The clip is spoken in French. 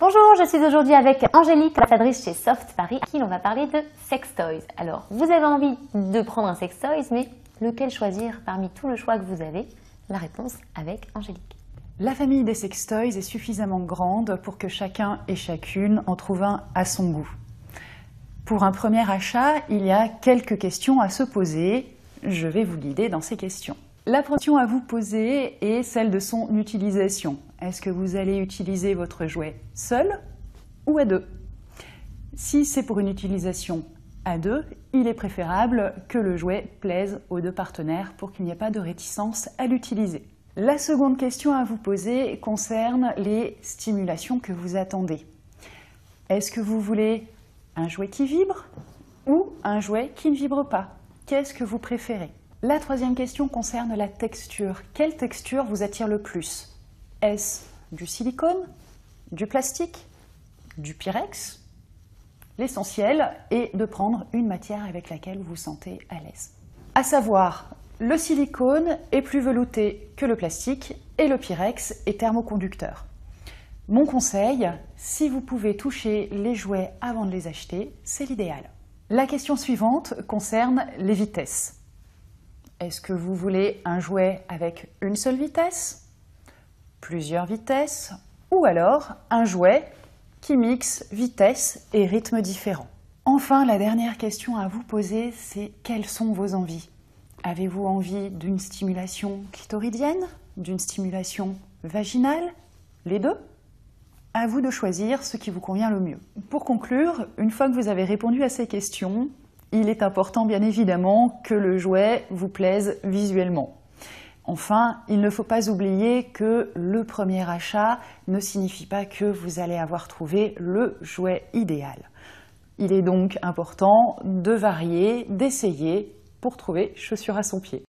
Bonjour, je suis aujourd'hui avec Angélique, ambassadrice chez Soft Paris, à qui l'on va parler de sextoys. Alors, vous avez envie de prendre un sextoys, mais lequel choisir parmi tout le choix que vous avez? La réponse avec Angélique. La famille des sextoys est suffisamment grande pour que chacun et chacune en trouve un à son goût. Pour un premier achat, il y a quelques questions à se poser. Je vais vous guider dans ces questions. La première question à vous poser est celle de son utilisation. Est-ce que vous allez utiliser votre jouet seul ou à deux? Si c'est pour une utilisation à deux, il est préférable que le jouet plaise aux deux partenaires pour qu'il n'y ait pas de réticence à l'utiliser. La seconde question à vous poser concerne les stimulations que vous attendez. Est-ce que vous voulez un jouet qui vibre ou un jouet qui ne vibre pas? Qu'est-ce que vous préférez? La troisième question concerne la texture. Quelle texture vous attire le plus? Est-ce du silicone, du plastique, du pyrex? L'essentiel est de prendre une matière avec laquelle vous vous sentez à l'aise. À savoir, le silicone est plus velouté que le plastique et le pyrex est thermoconducteur. Mon conseil, si vous pouvez toucher les jouets avant de les acheter, c'est l'idéal. La question suivante concerne les vitesses. Est-ce que vous voulez un jouet avec une seule vitesse, plusieurs vitesses, ou alors un jouet qui mixe vitesse et rythme différents? Enfin, la dernière question à vous poser, c'est quelles sont vos envies? Avez-vous envie d'une stimulation clitoridienne, d'une stimulation vaginale? Les deux? À vous de choisir ce qui vous convient le mieux. Pour conclure, une fois que vous avez répondu à ces questions, il est important bien évidemment que le jouet vous plaise visuellement. Enfin, il ne faut pas oublier que le premier achat ne signifie pas que vous allez avoir trouvé le jouet idéal. Il est donc important de varier, d'essayer pour trouver chaussure à son pied.